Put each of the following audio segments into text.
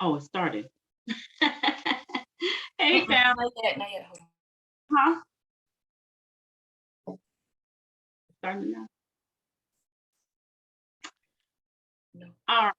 Oh, it started. Hey, fam. Not yet, not yet. Hold on. Huh? Starting now. No. All right,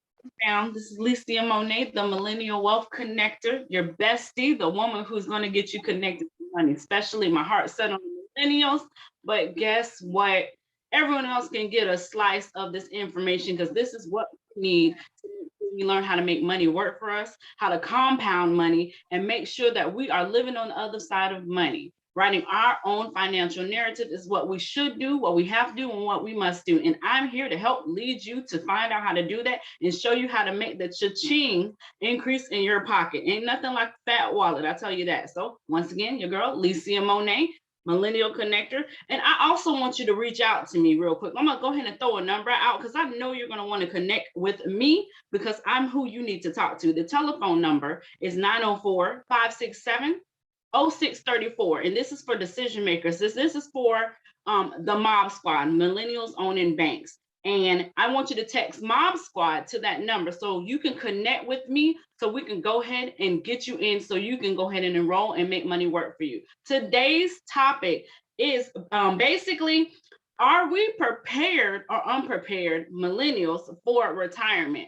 fam. This is Leesia Monay, the Millennial Wealth Connector, your bestie, the woman who's going to get you connected to money, especially my heart set on millennials. But guess what? Everyone else can get a slice of this information because this is what we need to we learn how to make money work for us, how to compound money, and make sure that we are living on the other side of money. Writing our own financial narrative is what we should do, what we have to do, and what we must do. And I'm here to help lead you to find out how to do that and show you how to make the cha-ching increase in your pocket. Ain't nothing like fat wallet, I tell you that. So once again, your girl, Leesia Monay, Millennial Connector. And I also want you to reach out to me real quick. I'm gonna go ahead and throw a number out because I know you're gonna want to connect with me because I'm who you need to talk to. The telephone number is 904-567-0634. And this is for decision makers. This is for the Mob Squad, Millennials Owning Banks. And I want you to text Mob Squad to that number so you can connect with me so we can go ahead and get you in so you can go ahead and enroll and make money work for you. Today's topic is basically, are we prepared or unprepared millennials for retirement?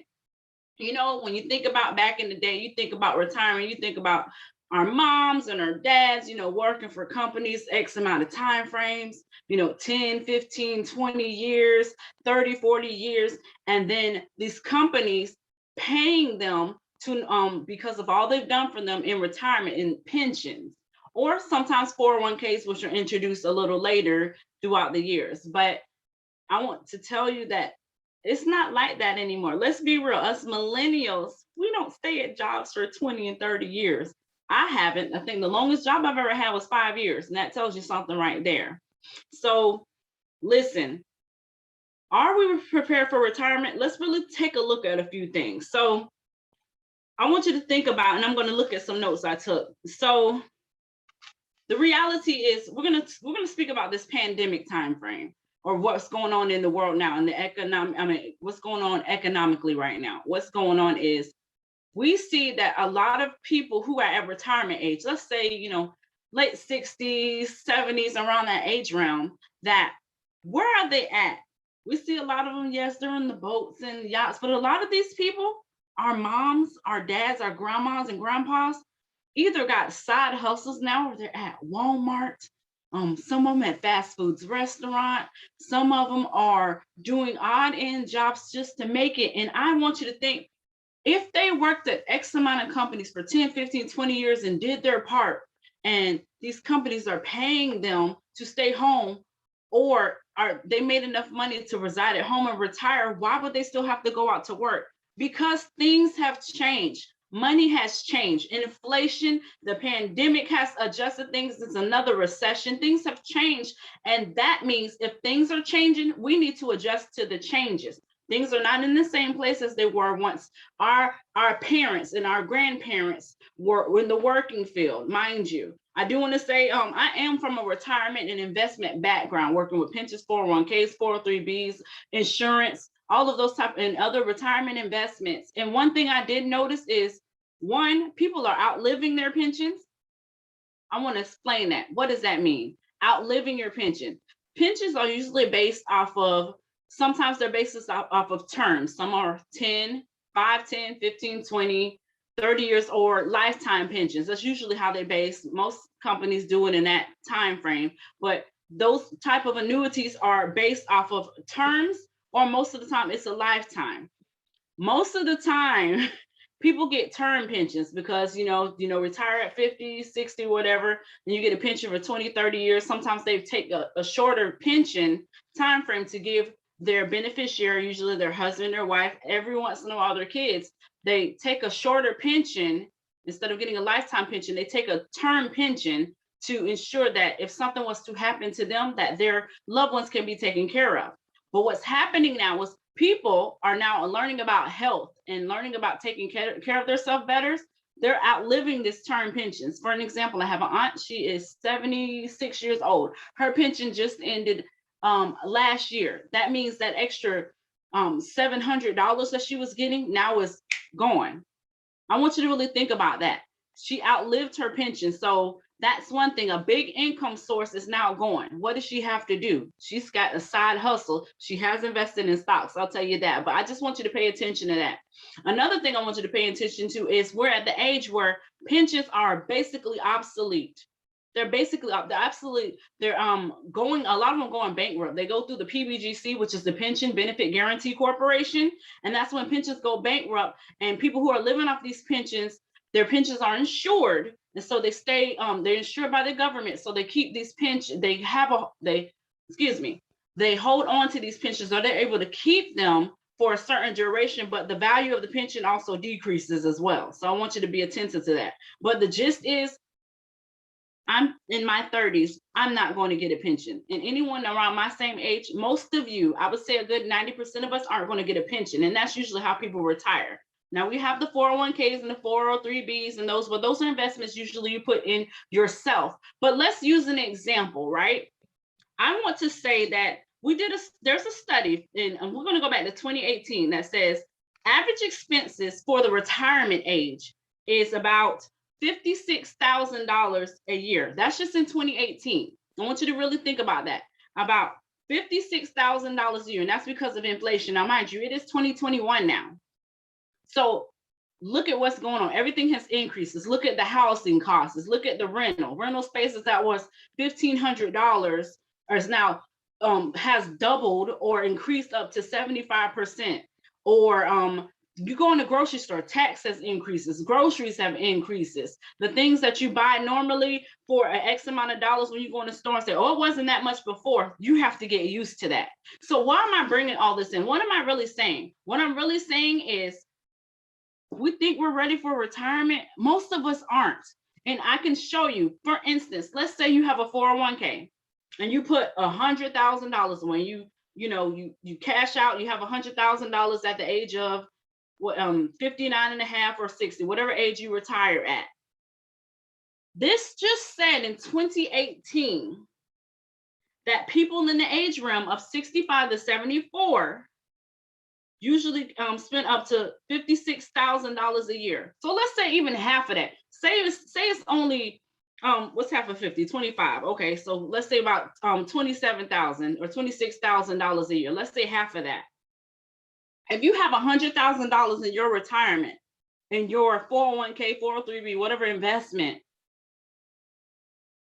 You know, when you think about back in the day, you think about retirement, you think about our moms and our dads, you know, working for companies, X amount of time frames, you know, 10, 15, 20 years, 30, 40 years. And then these companies paying them to, because of all they've done for them in retirement, in pensions, or sometimes 401ks, which are introduced a little later throughout the years. But I want to tell you that it's not like that anymore. Let's be real. Us millennials, we don't stay at jobs for 20 and 30 years. I haven't. I think the longest job I've ever had was 5 years, and that tells you something right there. So listen, are we prepared for retirement? Let's really take a look at a few things. So I want you to think about, and I'm going to look at some notes I took. So the reality is we're gonna speak about this pandemic time frame, or what's going on in the world now, and what's going on economically right now. What's going on is we see that a lot of people who are at retirement age, let's say, you know, late 60s, 70s, around that age realm, that where are they at? We see a lot of them, yes, they're in the boats and yachts, but a lot of these people, our moms, our dads, our grandmas and grandpas, either got side hustles now or they're at Walmart. Some of them at fast foods restaurant. Some of them are doing odd end jobs just to make it. And I want you to think, if they worked at X amount of companies for 10, 15, 20 years and did their part, and these companies are paying them to stay home, or are they made enough money to reside at home and retire, why would they still have to go out to work? Because things have changed. Money has changed. Inflation, the pandemic has adjusted things. It's another recession. Things have changed. And that means if things are changing, we need to adjust to the changes. Things are not in the same place as they were once. Our parents and our grandparents were in the working field, mind you. I do want to say I am from a retirement and investment background, working with pensions, 401ks, 403bs, insurance, all of those type and other retirement investments. And one thing I did notice is, one, people are outliving their pensions. I want to explain that. What does that mean? Outliving your pension. Pensions are usually based off of, sometimes they're based off of terms. Some are 10, 5, 10, 15, 20, 30 years, or lifetime pensions. That's usually how they base. Most companies do it in that time frame. But those type of annuities are based off of terms, or most of the time it's a lifetime. Most of the time, people get term pensions because, you know, retire at 50, 60, whatever, and you get a pension for 20, 30 years. Sometimes they take a shorter pension time frame to give their beneficiary, usually their husband or wife, every once in a while their kids, they take a shorter pension. Instead of getting a lifetime pension, they take a term pension to ensure that if something was to happen to them, that their loved ones can be taken care of. But what's happening now is people are now learning about health and learning about taking care of themselves better. They're outliving this term pensions. For an example, I have an aunt, she is 76 years old. Her pension just ended last year. That means that extra $700 that she was getting now is gone. I want you to really think about that. She outlived her pension. So that's one thing. A big income source is now gone. What does she have to do? She's got a side hustle. She has invested in stocks. I'll tell you that. But I just want you to pay attention to that. Another thing I want you to pay attention to is we're at the age where pensions are basically obsolete. They're basically they're going, a lot of them going bankrupt. They go through the PBGC, which is the Pension Benefit Guarantee Corporation, and that's when pensions go bankrupt. And people who are living off these pensions, their pensions are insured, and so they stay they're insured by the government, so they keep these pensions. They hold on to these pensions, so they're able to keep them for a certain duration, but the value of the pension also decreases as well. So I want you to be attentive to that. But the gist is, I'm in my 30s, I'm not going to get a pension. And anyone around my same age, most of you, I would say a good 90% of us aren't going to get a pension. And that's usually how people retire. Now we have the 401ks and the 403bs and those, but those are investments usually you put in yourself. But let's use an example, right? I want to say that there's a study, and we're going to go back to 2018, that says average expenses for the retirement age is about $56,000 a year. That's just in 2018. I want you to really think about that. About $56,000 a year, and that's because of inflation. Now, mind you, it is 2021 now. So look at what's going on. Everything has increases. Look at the housing costs. Look at the rental spaces that was $1,500 or is now has doubled or increased up to 75%. Or you go in the grocery store, taxes increases, groceries have increases. The things that you buy normally for an X amount of dollars, when you go in the store and say, oh, it wasn't that much before, you have to get used to that. So why am I bringing all this in? What am I really saying? What I'm really saying is, we think we're ready for retirement. Most of us aren't. And I can show you, for instance, let's say you have a 401k and you put $100,000 when you cash out, you have $100,000 at the age of 59 and a half or 60, whatever age you retire at. This just said in 2018 that people in the age realm of 65 to 74 usually spend up to $56,000 a year. So let's say even half of that. Say it's only what's half of 50? 25. Okay, so let's say about $27,000 or $26,000 a year. Let's say half of that. If you have $100,000 in your retirement, in your 401k, 403b, whatever investment,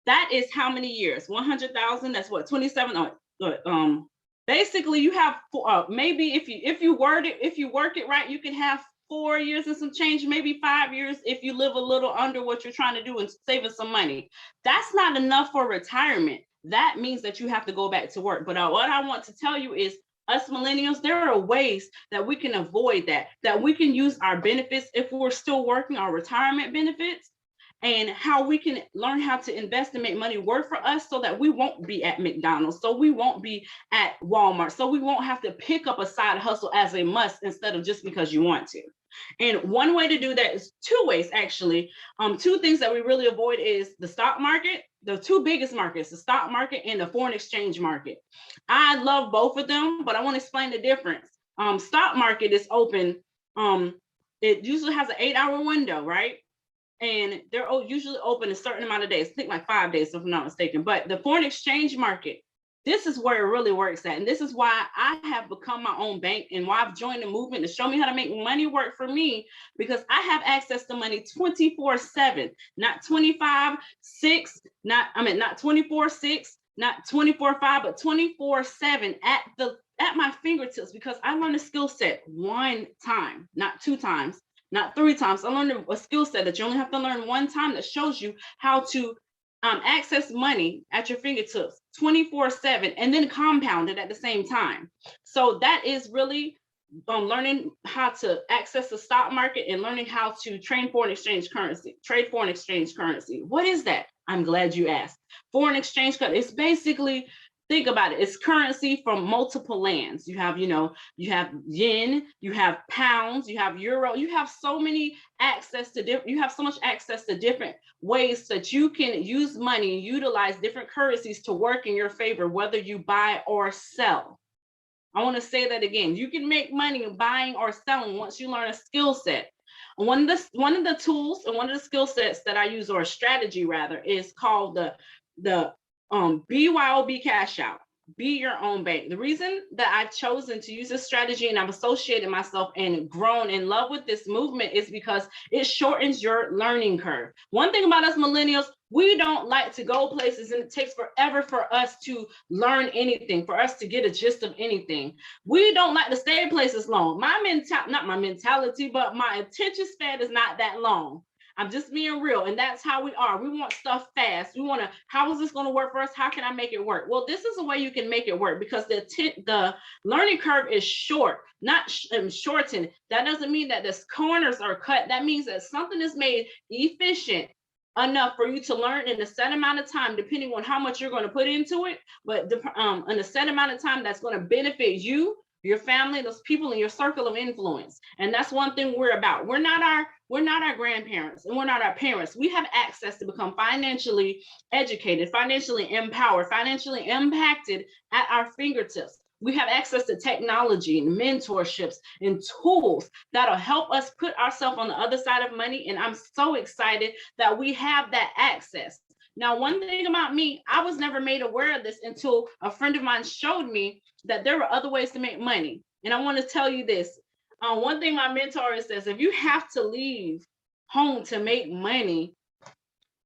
that is how many years? 100,000. That's what, 27. Basically, you have maybe if you work it right, you can have 4 years and some change, maybe 5 years if you live a little under what you're trying to do and saving some money. That's not enough for retirement. That means that you have to go back to work. But what I want to tell you is, us millennials, there are ways that we can avoid that we can use our benefits if we're still working, our retirement benefits, and how we can learn how to invest and make money work for us so that we won't be at McDonald's, so we won't be at Walmart, so we won't have to pick up a side hustle as a must instead of just because you want to. And one way to do that is two ways, actually. Two things that we really avoid is the stock market, the two biggest markets, the stock market and the foreign exchange market. I love both of them, but I want to explain the difference. Stock market is open. It usually has an 8-hour window, right? And they're usually open a certain amount of days. I think like 5 days, if I'm not mistaken. But the foreign exchange market, this is where it really works at. And this is why I have become my own bank and why I've joined the movement to show me how to make money work for me, because I have access to money 24/7, not 25/6, not 24/6, not 24/5, but 24/7 at my fingertips, because I learned a skill set one time, not 2 times, not 3 times. I learned a skill set that you only have to learn one time that shows you how to access money at your fingertips 24/7 and then compound it at the same time. So that is really learning how to access the stock market and learning how to trade foreign exchange currency. What is that? I'm glad you asked. Foreign exchange currency, it's basically, think about it, it's currency from multiple lands. You have yen, you have pounds, you have euro, you have so much access to different ways that you can use money and utilize different currencies to work in your favor, whether you buy or sell. I want to say that again. You can make money buying or selling once you learn a skill set. one of the tools and one of the skill sets that I use, or a strategy rather, is called the BYOB cash out. Be your own bank. The reason that I've chosen to use this strategy and I've associated myself and grown in love with this movement is because it shortens your learning curve. One thing about us millennials, we don't like to go places, and it takes forever for us to learn anything, for us to get a gist of anything. We don't like to stay in places long. Not my mentality, but my attention span is not that long. I'm just being real, and that's how we are. We want stuff fast. We want to, how is this going to work for us? How can I make it work? Well, this is a way you can make it work, because the learning curve is short, not shortened. That doesn't mean that the corners are cut. That means that something is made efficient enough for you to learn in a set amount of time, depending on how much you're going to put into it, but in a set amount of time that's going to benefit you, your family, those people in your circle of influence. And that's one thing we're about. We're not our grandparents, and we're not our parents. We have access to become financially educated, financially empowered, financially impacted at our fingertips. We have access to technology and mentorships and tools that'll help us put ourselves on the other side of money. And I'm so excited that we have that access. Now, one thing about me, I was never made aware of this until a friend of mine showed me that there were other ways to make money. And I want to tell you this. One thing my mentor says, if you have to leave home to make money,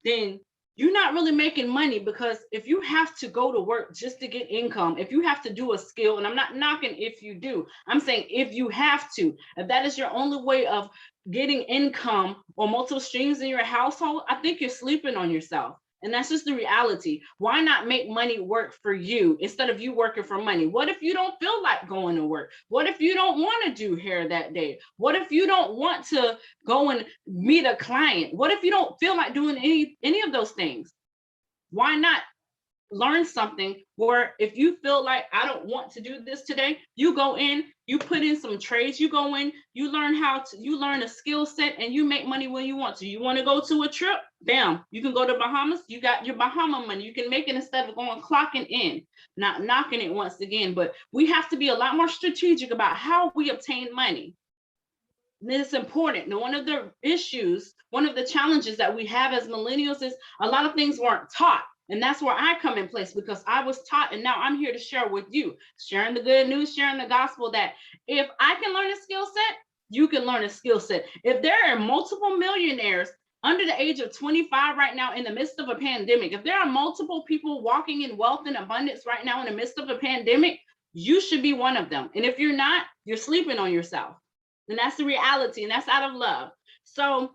then you're not really making money, because if you have to go to work just to get income, if you have to do a skill, and I'm not knocking if you do, I'm saying if you have to, if that is your only way of getting income or multiple streams in your household, I think you're sleeping on yourself. And that's just the reality. Why not make money work for you instead of you working for money? What if you don't feel like going to work? What if you don't want to do hair that day? What if you don't want to go and meet a client? What if you don't feel like doing any of those things? Why not learn something where if you feel like I don't want to do this today, you go in, you put in some trades, you go in, you learn a skill set, and you make money when you want to. You want to go to a trip? Bam, you can go to Bahamas. You got your Bahama money. You can make it instead of going clocking in, not knocking it once again. But we have to be a lot more strategic about how we obtain money. And it's important. And one of the challenges that we have as millennials is a lot of things weren't taught. And that's where I come in place, because I was taught, and now I'm here to share with you, sharing the good news, sharing the gospel, that if I can learn a skill set, you can learn a skill set. If there are multiple millionaires under the age of 25 right now in the midst of a pandemic, if there are multiple people walking in wealth and abundance right now in the midst of a pandemic, you should be one of them. And if you're not, you're sleeping on yourself. And that's the reality, and that's out of love. So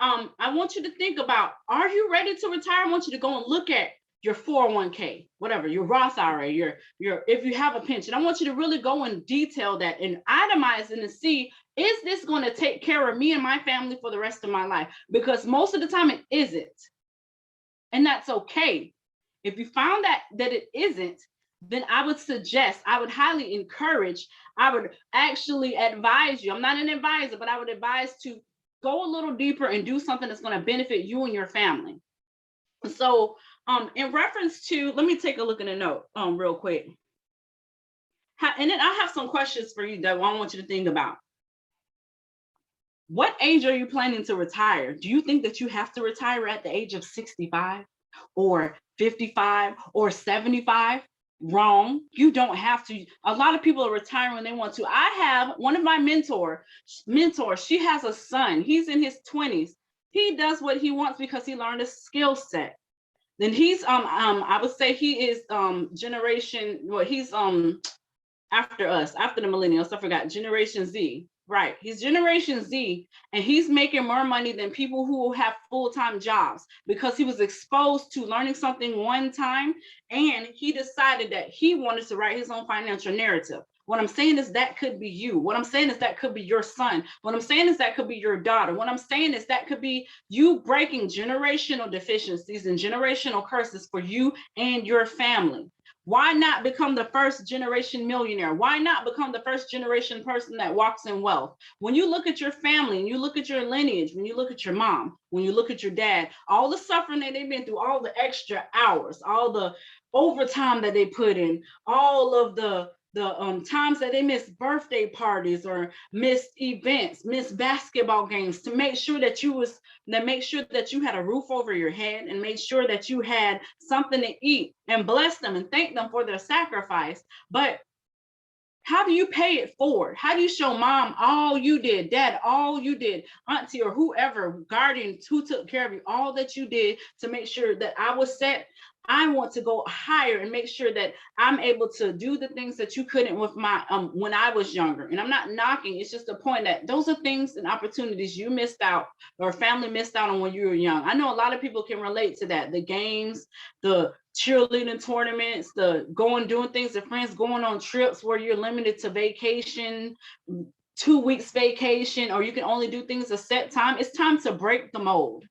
I want you to think about, are you ready to retire? I want you to go and look at your 401k, whatever, your Roth IRA, your if you have a pension. I want you to really go and detail that and itemize and to see, is this going to take care of me and my family for the rest of my life? Because most of the time it isn't. And that's okay. If you found that it isn't, then I would suggest, I would highly encourage, I would actually advise you. I'm not an advisor, but I would advise to go a little deeper and do something that's going to benefit you and your family. So in reference to, let me take a look at a note real quick. And then I have some questions for you that I want you to think about. What age are you planning to retire? Do you think that you have to retire at the age of 65 or 55 or 75? Wrong. You don't have to. A lot of people are retiring when they want to. I have one of my mentors, she has a son. He's in his 20s. He does what he wants because he learned a skill set. Then he's I would say he is generation, well, he's after us, after the millennials. I forgot, Generation Z. Right, he's Generation Z, and he's making more money than people who have full-time jobs, because he was exposed to learning something one time, and he decided that he wanted to write his own financial narrative. What I'm saying is that could be you. What I'm saying is that could be your son. What I'm saying is that could be your daughter. What I'm saying is that could be you breaking generational deficiencies and generational curses for you and your family. Why not become the first generation millionaire? Why not become the first generation person that walks in wealth? When you look at your family and you look at your lineage, when you look at your mom, when you look at your dad, all the suffering that they've been through, all the extra hours, all the overtime that they put in, all of the times that they missed birthday parties or missed events, missed basketball games, to make sure that you had a roof over your head, and make sure that you had something to eat, and bless them and thank them for their sacrifice. But how do you pay it forward? How do you show mom all you did, dad all you did, auntie or whoever, guardian who took care of you, all that you did to make sure that I was set? I want to go higher and make sure that I'm able to do the things that you couldn't with my when I was younger. And I'm not knocking, it's just a point that those are things and opportunities you missed out, or family missed out on when you were young. I know a lot of people can relate to that. The games, the cheerleading tournaments, the doing things with friends, going on trips where you're limited to vacation, 2 weeks vacation, or you can only do things a set time. It's time to break the mold.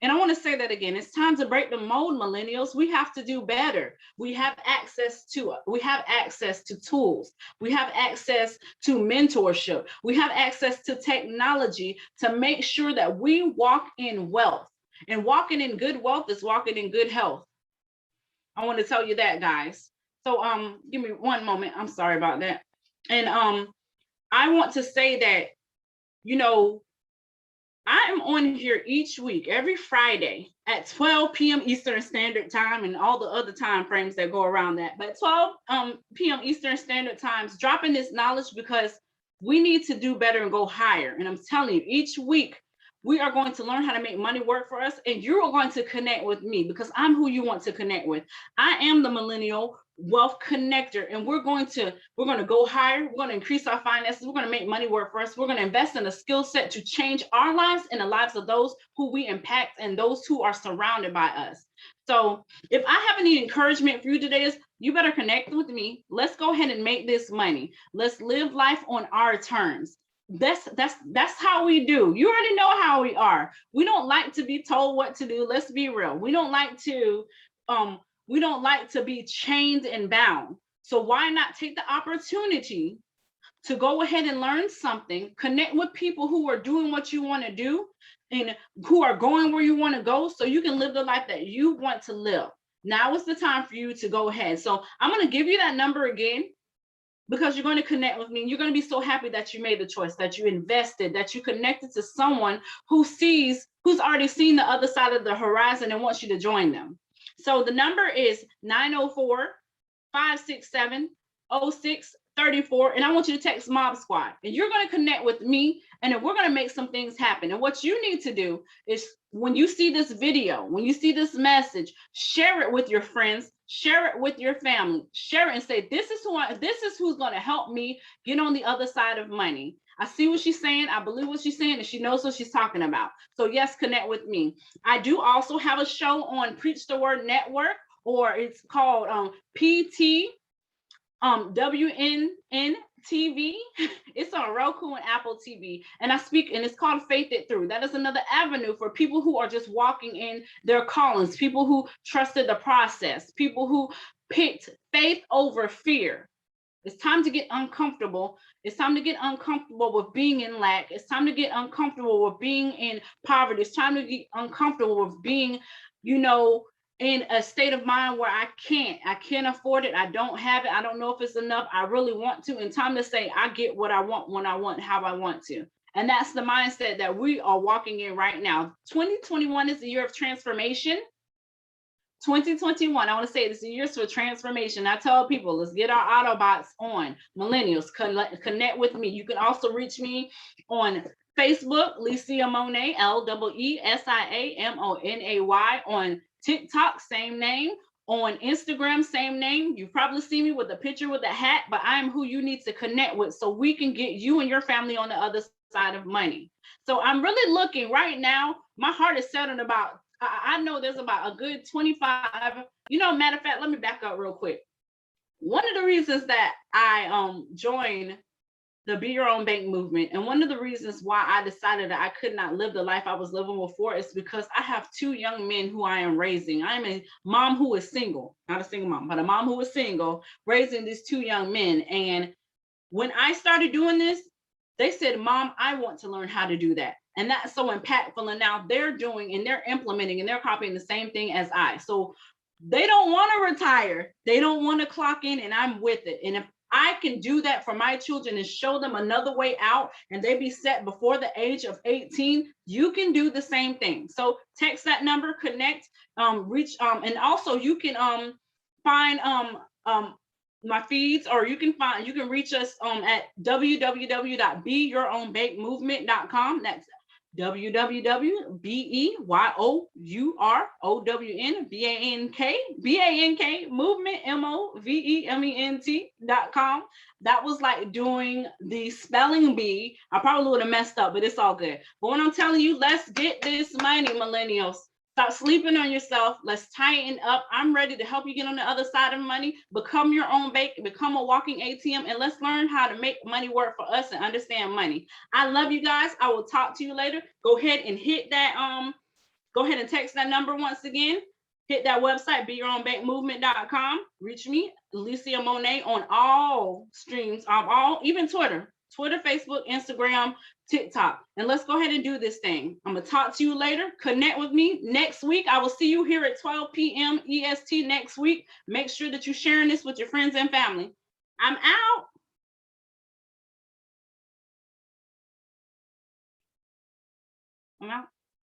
And I want to say that again. It's time to break the mold, millennials. We have to do better. We have access to tools. We have access to mentorship. We have access to technology to make sure that we walk in wealth. And walking in good wealth is walking in good health. I want to tell you that, guys. So give me one moment. I'm sorry about that. And I want to say that, I am on here each week, every Friday at 12 p.m. Eastern Standard Time, and all the other time frames that go around that. But 12 p.m. Eastern Standard Times, dropping this knowledge because we need to do better and go higher. And I'm telling you, each week we are going to learn how to make money work for us, and you are going to connect with me because I'm who you want to connect with. I am the Millennial Wealth Connector, and we're going to go higher. We're going to increase our finances. We're going to make money work for us. We're going to invest in a skill set to change our lives and the lives of those who we impact and those who are surrounded by us. So if I have any encouragement for you today, is you better connect with me. Let's go ahead and make this money. Let's live life on our terms. That's how we do. You already know how we are. We don't like to be told what to do. Let's be real. We don't like to be chained and bound. So why not take the opportunity to go ahead and learn something, connect with people who are doing what you want to do and who are going where you want to go, so you can live the life that you want to live. Now is the time for you to go ahead. So I'm going to give you that number again, because you're going to connect with me. You're going to be so happy that you made the choice, that you invested, that you connected to someone who's already seen the other side of the horizon and wants you to join them. So the number is 904-567-0634. And I want you to text Mob Squad. And you're going to connect with me, and then we're going to make some things happen. And what you need to do is, when you see this video, when you see this message, share it with your friends, share it with your family, share it and say, this is who's going to help me get on the other side of money. I see what she's saying. I believe what she's saying, and she knows what she's talking about. So yes, connect with me. I do also have a show on Preach the Word Network, or it's called PT WNN TV. It's on Roku and Apple TV, and I speak, and it's called Faith It Through. That is another avenue for people who are just walking in their callings, people who trusted the process, people who picked faith over fear. It's time to get uncomfortable. It's time to get uncomfortable with being in lack. It's time to get uncomfortable with being in poverty. It's time to get uncomfortable with being, in a state of mind where I can't afford it. I don't have it. I don't know if it's enough. I really want to. And time to say, I get what I want, when I want, how I want to. And that's the mindset that we are walking in right now. 2021 is the year of transformation. 2021, I want to say this is a year for transformation. I tell people, let's get our Autobots on. Millennials, connect with me. You can also reach me on Facebook, Leesia Monay, LEESIAMONAY. On TikTok, same name. On Instagram, same name. You probably see me with a picture with a hat, but I am who you need to connect with, so we can get you and your family on the other side of money. So I'm really looking right now. My heart is set on about, I know there's about a good 25. Matter of fact, let me back up real quick. One of the reasons that I joined the Be Your Own Bank movement, and one of the reasons why I decided that I could not live the life I was living before, is because I have two young men who I am raising. I am a mom who is single, not a single mom, but a mom who is single, raising these two young men. And when I started doing this, they said, Mom, I want to learn how to do that. And that's so impactful. And now they're doing, and they're implementing, and they're copying the same thing as I. So they don't want to retire. They don't want to clock in, and I'm with it. And if I can do that for my children and show them another way out, and they be set before the age of 18. You can do the same thing. So text that number, connect, reach, and also you can find my feeds, or you can reach us at www.beyourownbankmovement.com. That's www.beyourownbankmovement movement.com. That was like doing the spelling bee. I probably would have messed up, but it's all good. But when I'm telling you, let's get this money, millennials. Stop sleeping on yourself. Let's tighten up. I'm ready to help you get on the other side of money. Become your own bank, become a walking ATM, and let's learn how to make money work for us and understand money. I love you guys. I will talk to you later. Go ahead and hit that, go ahead and text that number once again. Hit that website, beyourownbankmovement.com. Reach me, Leesia Monay, on all streams, even Twitter, Facebook, Instagram, TikTok. And let's go ahead and do this thing. I'm going to talk to you later. Connect with me next week. I will see you here at 12 p.m. EST next week. Make sure that you're sharing this with your friends and family. I'm out. I'm out.